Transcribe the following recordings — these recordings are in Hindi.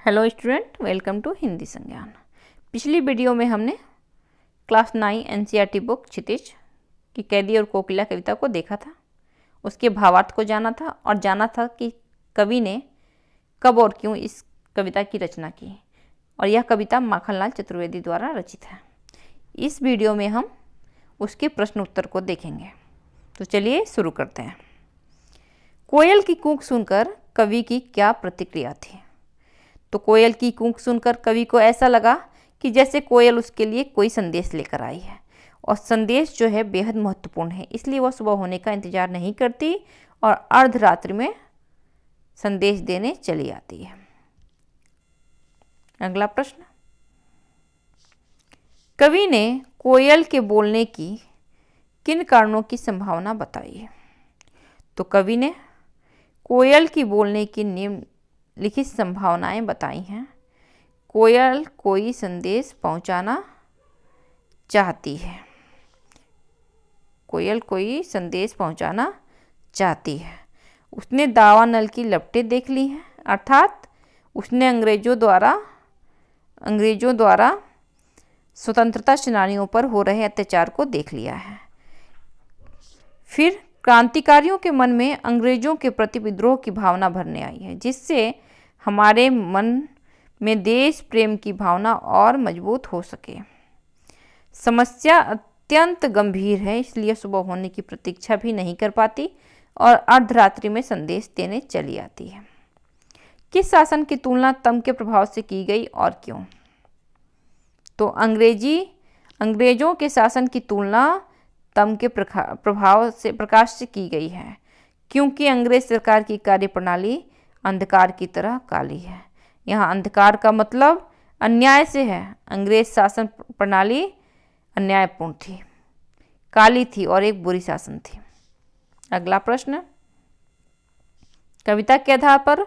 Hello student, welcome to Hindi Sangyan. पिछली वीडियो में हमने क्लास 9 एनसीईआरटी बुक क्षितिज की कैदी और कोकिला कविता को देखा था, उसके भावार्थ को जाना था और जाना था कि कवि ने कब और क्यों इस कविता की रचना की, और यह कविता माखनलाल चतुर्वेदी द्वारा रचित है। इस वीडियो में हम उसके प्रश्न उत्तर को देखेंगे। तो चलिए शुरू करते हैं। कोयल की कूक सुनकर कवि की क्या प्रतिक्रिया थी? तो कोयल की कूक सुनकर कवि को ऐसा लगा कि जैसे कोयल उसके लिए कोई संदेश लेकर आई है, और संदेश जो है बेहद महत्वपूर्ण है, इसलिए वह सुबह होने का इंतजार नहीं करती और अर्धरात्रि में संदेश देने चली आती है। अगला प्रश्न, कवि ने कोयल के बोलने की किन कारणों की संभावना बताई है? तो कवि ने कोयल की बोलने की निम्नलिखित संभावनाएं बताई हैं। कोयल कोई संदेश पहुंचाना चाहती है। कोयल कोई संदेश पहुंचाना चाहती है। उसने दावानल की लपटें देख ली हैं, अर्थात उसने अंग्रेजों द्वारा स्वतंत्रता सेनानियों पर हो रहे अत्याचार को देख लिया है। फिर क्रांतिकारियों के मन में अंग्रेजों के प्रति विद्रोह की भावना भरने आई है, जिससे हमारे मन में देश प्रेम की भावना और मजबूत हो सके। समस्या अत्यंत गंभीर है, इसलिए सुबह होने की प्रतीक्षा भी नहीं कर पाती और अर्धरात्रि में संदेश देने चली आती है। किस शासन की तुलना तम के प्रभाव से की गई और क्यों? तो अंग्रेजों के शासन की तुलना तम के प्रकाश से की गई है, क्योंकि अंग्रेज सरकार की कार्यप्रणाली अंधकार की तरह काली है। यहाँ अंधकार का मतलब अन्याय से है। अंग्रेज शासन प्रणाली अन्यायपूर्ण थी, काली थी और एक बुरी शासन थी। अगला प्रश्न, कविता के आधार पर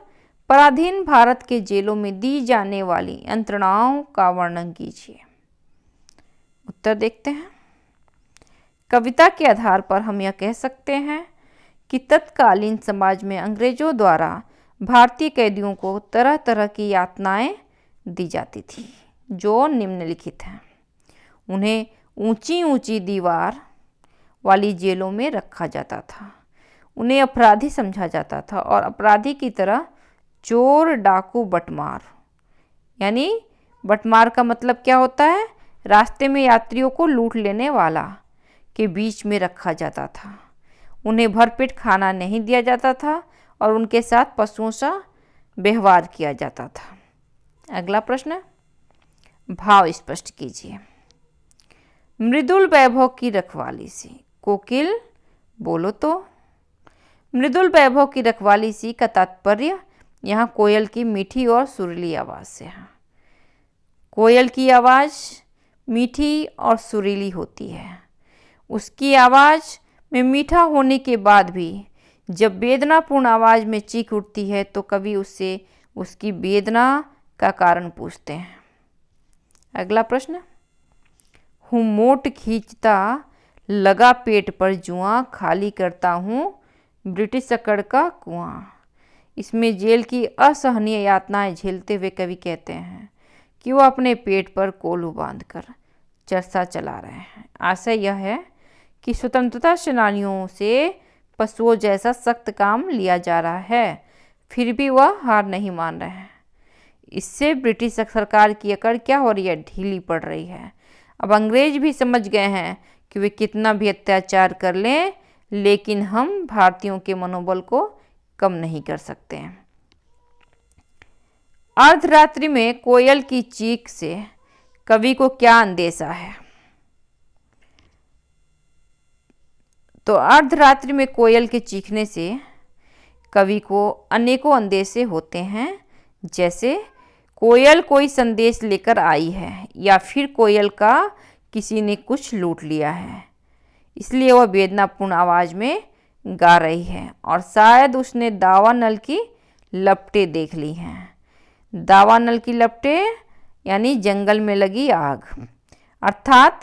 पराधीन भारत के जेलों में दी जाने वाली यंत्रणाओं का वर्णन कीजिए। उत्तर देखते हैं। कविता के आधार पर हम यह कह सकते हैं कि तत्कालीन समाज में अंग्रेजों द्वारा भारतीय कैदियों को तरह तरह की यातनाएं दी जाती थी, जो निम्नलिखित हैं। उन्हें ऊंची ऊंची दीवार वाली जेलों में रखा जाता था। उन्हें अपराधी समझा जाता था और अपराधी की तरह चोर, डाकू, बटमार, यानी बटमार का मतलब क्या होता है? रास्ते में यात्रियों को लूट लेने वाला के बीच में रखा जाता था। उन्हें भरपेट खाना नहीं दिया जाता था और उनके साथ पशुओं सा व्यवहार किया जाता था। अगला प्रश्न, भाव स्पष्ट कीजिए। मृदुल वैभव की रखवाली सी कोकिल बोलो तो। मृदुल वैभव की रखवाली सी का तात्पर्य यहाँ कोयल की मीठी और सुरीली आवाज़ से है। कोयल की आवाज़ मीठी और सुरीली होती है। उसकी आवाज़ में मीठा होने के बाद भी जब वेदनापूर्ण आवाज़ में चीख उठती है तो कवि उससे उसकी वेदना का कारण पूछते हैं। अगला प्रश्न, हूँ मोट खींचता लगा पेट पर जुआं, खाली करता हूँ ब्रिटिश अकड़ का कुआं। इसमें जेल की असहनीय यातनाएं झेलते हुए कवि कहते हैं कि वह अपने पेट पर कोल्हू बांधकर चरसा चला रहे हैं। आशय यह है कि स्वतंत्रता सेनानियों से पशुओं जैसा सख्त काम लिया जा रहा है, फिर भी वह हार नहीं मान रहे हैं। इससे ब्रिटिश सरकार की अकड़ क्या हो रही है? ढीली पड़ रही है। अब अंग्रेज भी समझ गए हैं कि वे कितना भी अत्याचार कर लें, लेकिन हम भारतीयों के मनोबल को कम नहीं कर सकते हैं। अर्धरात्रि में कोयल की चीख से कवि को क्या अंदेशा है? तो अर्धरात्रि में कोयल के चीखने से कवि को अनेकों अंदेशे होते हैं, जैसे कोयल कोई संदेश लेकर आई है, या फिर कोयल का किसी ने कुछ लूट लिया है, इसलिए वह वेदनापूर्ण आवाज़ में गा रही है, और शायद उसने दावानल की लपटें देख ली हैं। दावानल की लपटें यानी जंगल में लगी आग, अर्थात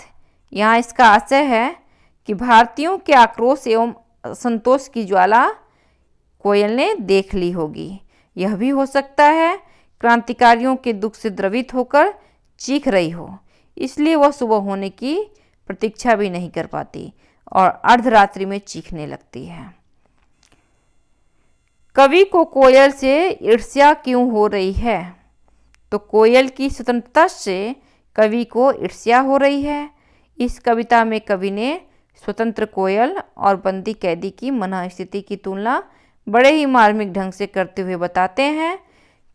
यहाँ इसका आशय है कि भारतीयों के आक्रोश एवं असंतोष की ज्वाला कोयल ने देख ली होगी। यह भी हो सकता है क्रांतिकारियों के दुख से द्रवित होकर चीख रही हो, इसलिए वह सुबह होने की प्रतीक्षा भी नहीं कर पाती और अर्धरात्रि में चीखने लगती है। कवि को कोयल से ईर्ष्या क्यों हो रही है? तो कोयल की स्वतंत्रता से कवि को ईर्ष्या हो रही है। इस कविता में कवि ने स्वतंत्र कोयल और बंदी कैदी की मनःस्थिति की तुलना बड़े ही मार्मिक ढंग से करते हुए बताते हैं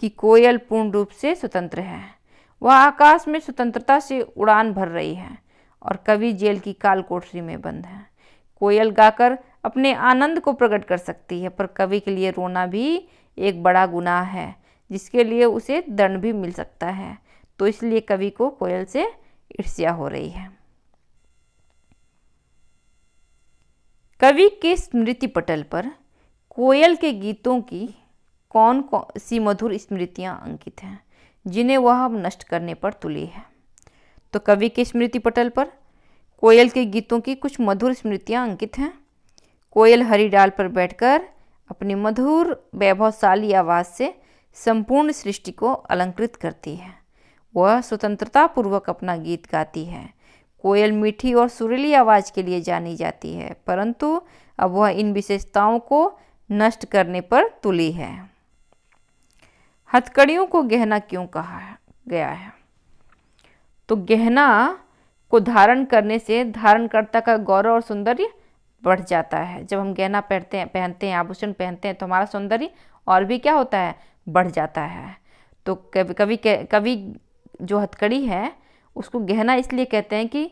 कि कोयल पूर्ण रूप से स्वतंत्र है। वह आकाश में स्वतंत्रता से उड़ान भर रही है और कवि जेल की काल कोठरी में बंद है। कोयल गाकर अपने आनंद को प्रकट कर सकती है, पर कवि के लिए रोना भी एक बड़ा गुनाह है जिसके लिए उसे दंड भी मिल सकता है। तो इसलिए कवि को कोयल से ईर्ष्या हो रही है। कवि के स्मृति पटल पर कोयल के गीतों की कौन कौन सी मधुर स्मृतियां अंकित हैं जिन्हें वह अब नष्ट करने पर तुली है? तो कवि के स्मृति पटल पर कोयल के गीतों की कुछ मधुर स्मृतियां अंकित हैं। कोयल हरी डाल पर बैठकर अपनी मधुर वैभवशाली आवाज़ से संपूर्ण सृष्टि को अलंकृत करती है। वह स्वतंत्रता पूर्वक अपना गीत गाती है। कोयल मीठी और सुरीली आवाज़ के लिए जानी जाती है, परंतु अब वह इन विशेषताओं को नष्ट करने पर तुली है। हथकड़ियों को गहना क्यों कहा गया है? तो गहना को धारण करने से धारणकर्ता का गौरव और सौंदर्य बढ़ जाता है। जब हम गहना पहनते हैं, आभूषण पहनते हैं, तो हमारा सौंदर्य और भी क्या होता है, बढ़ जाता है। तो कवि जो हथकड़ी है उसको गहना इसलिए कहते हैं कि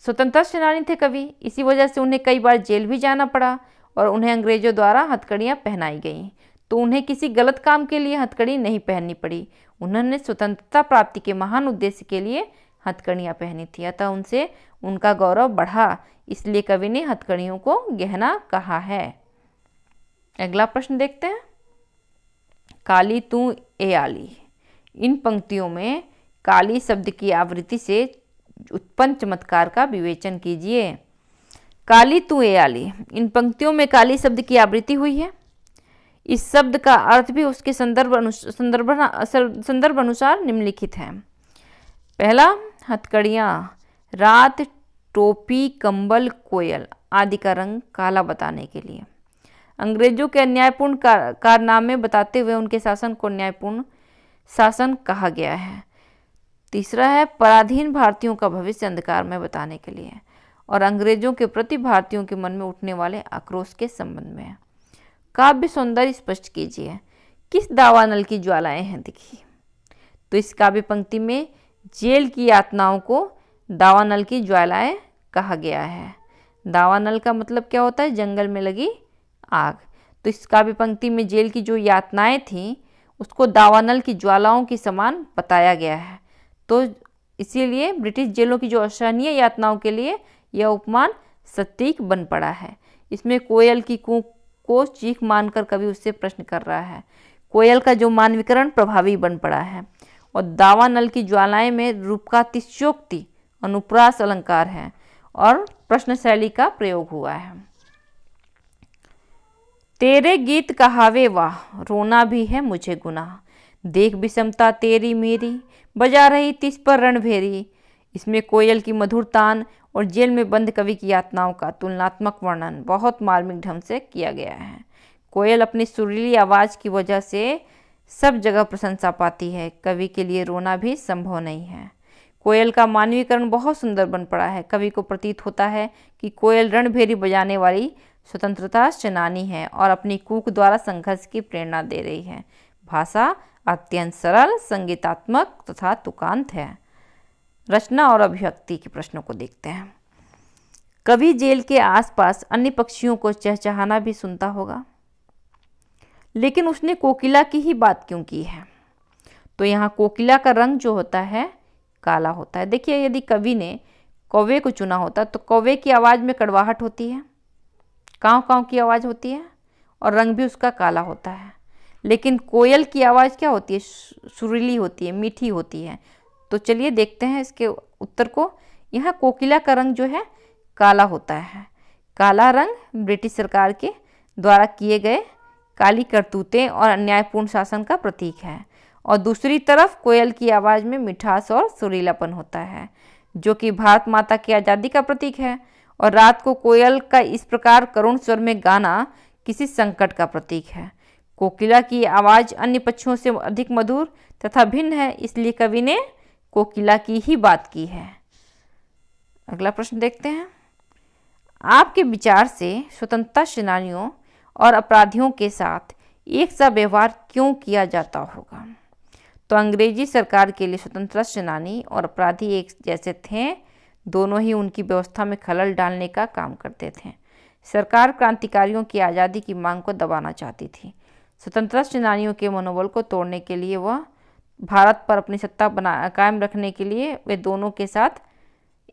स्वतंत्रता सेनानी थे कवि, इसी वजह से उन्हें कई बार जेल भी जाना पड़ा और उन्हें अंग्रेजों द्वारा हथकड़ियाँ पहनाई गईं। तो उन्हें किसी गलत काम के लिए हथकड़ी नहीं पहननी पड़ी, उन्होंने स्वतंत्रता प्राप्ति के महान उद्देश्य के लिए हथकड़ियाँ पहनी थी, अतः उनसे उनका गौरव बढ़ा, इसलिए कवि ने हथकड़ियों को गहना कहा है। अगला प्रश्न देखते हैं। काली तू ए आली। इन पंक्तियों में काली शब्द की आवृत्ति से उत्पन्न चमत्कार का विवेचन कीजिए। काली तू ए आली, इन पंक्तियों में काली शब्द की आवृत्ति हुई है। इस शब्द का अर्थ भी उसके संदर्भ अनुसार निम्नलिखित है। पहला, हथकड़ियाँ, रात, टोपी, कंबल, कोयल आदि का रंग काला बताने के लिए। अंग्रेजों के अन्यायपूर्ण कारनामे बताते हुए उनके शासन को न्यायपूर्ण शासन कहा गया है। तीसरा है, पराधीन भारतीयों का भविष्य अंधकार में बताने के लिए और अंग्रेजों के प्रति भारतीयों के मन में उठने वाले आक्रोश के संबंध में। काव्य सौंदर्य स्पष्ट कीजिए। किस दावानल की ज्वालाएं हैं दिखी? तो इस काव्य पंक्ति में जेल की यातनाओं को दावानल की ज्वालाएं कहा गया है। दावानल का मतलब क्या होता है? जंगल में लगी आग। तो इस काव्य पंक्ति में जेल की जो यातनाएं थीं उसको दावानल की ज्वालाओं के समान बताया गया है। तो इसीलिए ब्रिटिश जेलों की जो असहनीय यातनाओं के लिए यह उपमान सटीक बन पड़ा है। इसमें कोयल की कूक को चीख मानकर कवि उससे प्रश्न कर रहा है। कोयल का जो मानवीकरण प्रभावी बन पड़ा है और दावानल की ज्वालाएं में रूप का अतिशयोक्ति अनुप्रास अलंकार है और प्रश्न शैली का प्रयोग हुआ है। तेरे गीत कहावे वाह, रोना भी है मुझे गुनाह, देख विषमता तेरी मेरी, बजा रही तिस पर रणभेरी। इसमें कोयल की मधुर तान और जेल में बंद कवि की यातनाओं का तुलनात्मक वर्णन बहुत मार्मिक ढंग से किया गया है। कोयल अपनी सुरीली आवाज़ की वजह से सब जगह प्रशंसा पाती है। कवि के लिए रोना भी संभव नहीं है। कोयल का मानवीकरण बहुत सुंदर बन पड़ा है। कवि को प्रतीत होता है कि कोयल रणभेरी बजाने वाली स्वतंत्रता सेनानी है और अपनी कूक द्वारा संघर्ष की प्रेरणा दे रही है। भाषा अत्यंत सरल, संगीतात्मक तथा तुकांत है। रचना और अभिव्यक्ति के प्रश्नों को देखते हैं। कवि जेल के आसपास अन्य पक्षियों को चहचहाना भी सुनता होगा, लेकिन उसने कोकिला की ही बात क्यों की है? तो यहाँ कोकिला का रंग जो होता है काला होता है। देखिए, यदि कवि ने कौवे को चुना होता तो कौवे की आवाज़ में कड़वाहट होती है, काँव काँव की आवाज़ होती है और रंग भी उसका काला होता है। लेकिन कोयल की आवाज़ क्या होती है? सुरीली होती है, मीठी होती है। तो चलिए देखते हैं इसके उत्तर को। यहाँ कोकिला का रंग जो है काला होता है। काला रंग ब्रिटिश सरकार के द्वारा किए गए काली करतूतें और अन्यायपूर्ण शासन का प्रतीक है और दूसरी तरफ कोयल की आवाज़ में मिठास और सुरीलापन होता है, जो कि भारत माता की आज़ादी का प्रतीक है। और रात को कोयल का इस प्रकार करुण स्वर में गाना किसी संकट का प्रतीक है। कोकिला की आवाज़ अन्य पक्षियों से अधिक मधुर तथा भिन्न है, इसलिए कवि ने कोकिला की ही बात की है। अगला प्रश्न देखते हैं। आपके विचार से स्वतंत्रता सेनानियों और अपराधियों के साथ एक सा व्यवहार क्यों किया जाता होगा? तो अंग्रेजी सरकार के लिए स्वतंत्रता सेनानी और अपराधी एक जैसे थे, दोनों ही उनकी व्यवस्था में खलल डालने का काम करते थे। सरकार क्रांतिकारियों की आज़ादी की मांग को दबाना चाहती थी। स्वतंत्रता सेनानियों के मनोबल को तोड़ने के लिए वह भारत पर अपनी सत्ता कायम रखने के लिए वे दोनों के साथ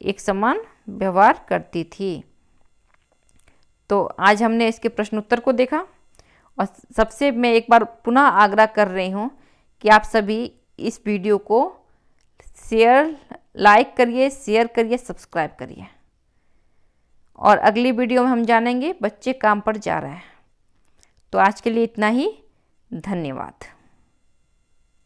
एक समान व्यवहार करती थी। तो आज हमने इसके प्रश्न उत्तर को देखा, और सबसे मैं एक बार पुनः आग्रह कर रही हूँ कि आप सभी इस वीडियो को लाइक करिए, शेयर करिए, सब्सक्राइब करिए। और अगली वीडियो में हम जानेंगे बच्चे काम पर जा रहे हैं। तो आज के लिए इतना ही। धन्यवाद।